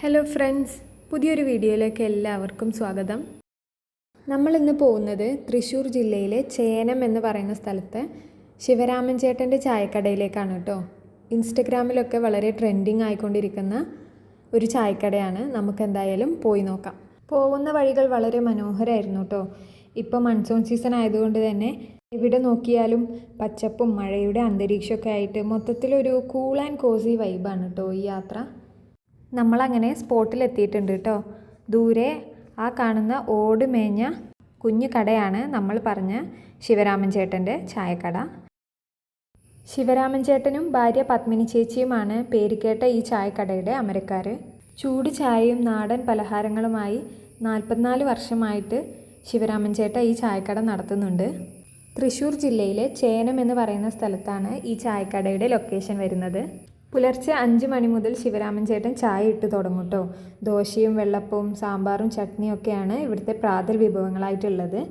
Hello friends, പുതിയൊരു വീഡിയോയിലേക്ക് എല്ലാവർക്കും സ്വാഗതം. നമ്മളിന്ന് പോകുന്നത് തൃശ്ശൂർ ജില്ലയിലെ ചേനം എന്ന് പറയുന്ന സ്ഥലത്ത് ശിവരാമൻ ചേട്ടൻ്റെ ചായക്കടയിലേക്കാണ് കേട്ടോ. ഇൻസ്റ്റഗ്രാമിലൊക്കെ വളരെ ട്രെൻഡിങ് ആയിക്കൊണ്ടിരിക്കുന്ന ഒരു ചായക്കടയാണ്. നമുക്കെന്തായാലും പോയി നോക്കാം. പോകുന്ന വഴികൾ വളരെ മനോഹരമായിരുന്നു കേട്ടോ. ഇപ്പോൾ മൺസൂൺ സീസൺ ആയതുകൊണ്ട് തന്നെ എവിടെ നോക്കിയാലും പച്ചപ്പും മഴയുടെ അന്തരീക്ഷമൊക്കെ ആയിട്ട് മൊത്തത്തിലൊരു കൂൾ ആൻഡ് കോസി വൈബാണ് കേട്ടോ ഈ യാത്ര. നമ്മളങ്ങനെ സ്പോട്ടിലെത്തിയിട്ടുണ്ട് കേട്ടോ. ദൂരെ ആ കാണുന്ന ഓട് മേഞ്ഞ കുഞ്ഞു കടയാണ് നമ്മൾ പറഞ്ഞ ശിവരാമൻ ചേട്ടൻ്റെ ചായക്കട. ശിവരാമൻ ചേട്ടനും ഭാര്യ പത്മിനി ചേച്ചിയുമാണ് പേരുകേട്ട ഈ ചായക്കടയുടെ അമരക്കാർ. ചൂട് ചായയും നാടൻ പലഹാരങ്ങളുമായി 44 വർഷമായിട്ട് ശിവരാമൻ ചേട്ട ഈ ചായക്കട നടത്തുന്നുണ്ട്. തൃശ്ശൂർ ജില്ലയിലെ ചേനം എന്ന് പറയുന്ന സ്ഥലത്താണ് ഈ ചായക്കടയുടെ ലൊക്കേഷൻ വരുന്നത്. പുലർച്ചെ 5 മണി മുതൽ ശിവരാമൻ ചേട്ടൻ ചായ ഇട്ട് തുടങ്ങും കേട്ടോ. ദോശയും വെള്ളപ്പവും സാമ്പാറും ചട്നിയും ഒക്കെയാണ് ഇവിടുത്തെ പ്രാതൽ വിഭവങ്ങളായിട്ടുള്ളത്.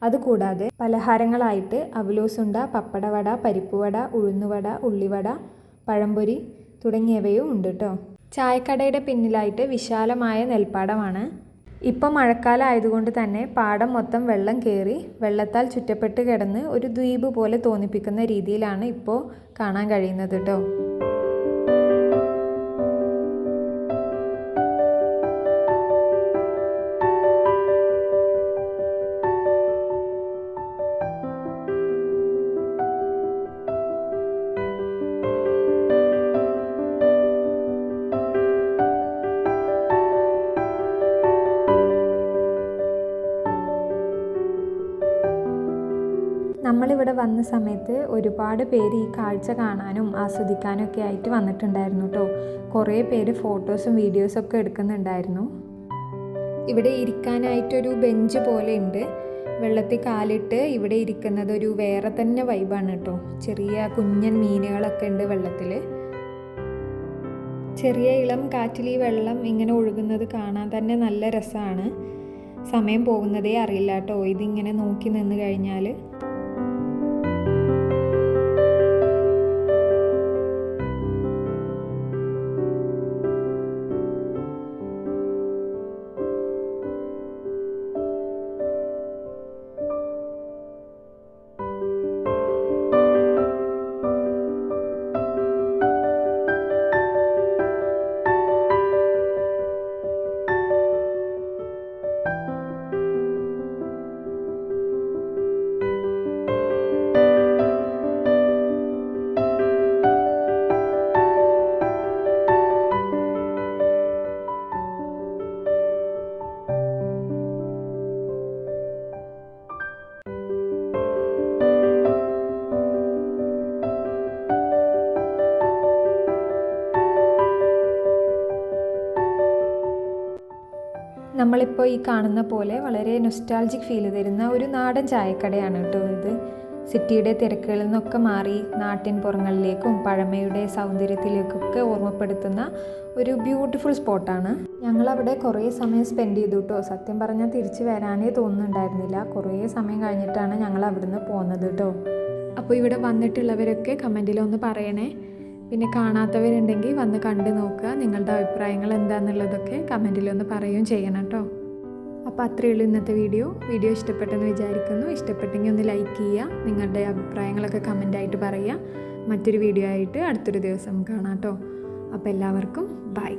അതുകൂടാതെ പലഹാരങ്ങളായിട്ട് അവലോസുണ്ട, പപ്പടവട, പരിപ്പുവട, ഉഴുന്നുവട, ഉള്ളിവട, പഴംപൊരി തുടങ്ങിയവയും ഉണ്ട് കേട്ടോ. ചായക്കടയുടെ പിന്നിലായിട്ട് വിശാലമായ നെൽപ്പാടമാണ്. ഇപ്പോൾ മഴക്കാലം ആയതുകൊണ്ട് തന്നെ പാടം മൊത്തം വെള്ളം കയറി വെള്ളത്താൽ ചുറ്റപ്പെട്ട് കിടന്ന് ഒരു ദ്വീപ് പോലെ തോന്നിപ്പിക്കുന്ന രീതിയിലാണ് ഇപ്പോൾ കാണാൻ കഴിയുന്നത് കേട്ടോ. നമ്മളിവിടെ വന്ന സമയത്ത് ഒരുപാട് പേര് ഈ കാഴ്ച കാണാനും ആസ്വദിക്കാനും ഒക്കെ ആയിട്ട് വന്നിട്ടുണ്ടായിരുന്നു കേട്ടോ. കുറേ പേര് ഫോട്ടോസും വീഡിയോസൊക്കെ എടുക്കുന്നുണ്ടായിരുന്നു. ഇവിടെ ഇരിക്കാനായിട്ടൊരു ബെഞ്ച് പോലെ ഉണ്ട്. വെള്ളത്തിൽ കാലിട്ട് ഇവിടെ ഇരിക്കുന്നത് ഒരു വേറെ തന്നെ വൈബാണ് കേട്ടോ. ചെറിയ കുഞ്ഞൻ മീനുകളൊക്കെ ഉണ്ട് വെള്ളത്തിൽ. ചെറിയ ഇളം കാറ്റിൽ ഈ വെള്ളം ഇങ്ങനെ ഒഴുകുന്നത് കാണാൻ തന്നെ നല്ല രസമാണ്. സമയം പോകുന്നതേ അറിയില്ല കേട്ടോ ഇതിങ്ങനെ നോക്കി നിന്ന് കഴിഞ്ഞാൽ. നമ്മളിപ്പോൾ ഈ കാണുന്ന പോലെ വളരെ നൊസ്റ്റാൾജിക് ഫീൽ തരുന്ന ഒരു നാടൻ ചായക്കടയാണ് കേട്ടോ ഇത്. സിറ്റിയുടെ തിരക്കുകളിൽ നിന്നൊക്കെ മാറി നാട്ടിൻ പുറങ്ങളിലേക്കും പഴമയുടെ സൗന്ദര്യത്തിലേക്കൊക്കെ ഓർമ്മപ്പെടുത്തുന്ന ഒരു ബ്യൂട്ടിഫുൾ സ്പോട്ടാണ്. ഞങ്ങളവിടെ കുറേ സമയം സ്പെൻഡ് ചെയ്തു കേട്ടോ. സത്യം പറഞ്ഞാൽ തിരിച്ച് വരാനേ തോന്നുന്നുണ്ടായിരുന്നില്ല. കുറേ സമയം കഴിഞ്ഞിട്ടാണ് ഞങ്ങൾ അവിടുന്ന് പോകുന്നത് കേട്ടോ. അപ്പോൾ ഇവിടെ വന്നിട്ടുള്ളവരൊക്കെ കമൻറ്റിലൊന്ന് പറയണേ. പിന്നെ കാണാത്തവരുണ്ടെങ്കിൽ വന്ന് കണ്ടു നോക്കുക. നിങ്ങളുടെ അഭിപ്രായങ്ങൾ എന്താണെന്നുള്ളതൊക്കെ കമൻറ്റിലൊന്ന് പറയുകയും ചെയ്യണം കേട്ടോ. അപ്പോൾ അത്രയേ ഉള്ളൂ ഇന്നത്തെ വീഡിയോ ഇഷ്ടപ്പെട്ടെന്ന് വിചാരിക്കുന്നു. ഇഷ്ടപ്പെട്ടെങ്കിൽ ഒന്ന് ലൈക്ക് ചെയ്യുക. നിങ്ങളുടെ അഭിപ്രായങ്ങളൊക്കെ കമൻറ്റായിട്ട് പറയുക. മറ്റൊരു വീഡിയോ ആയിട്ട് അടുത്തൊരു ദിവസം കാണാം കേട്ടോ. അപ്പോൾ എല്ലാവർക്കും ബൈ.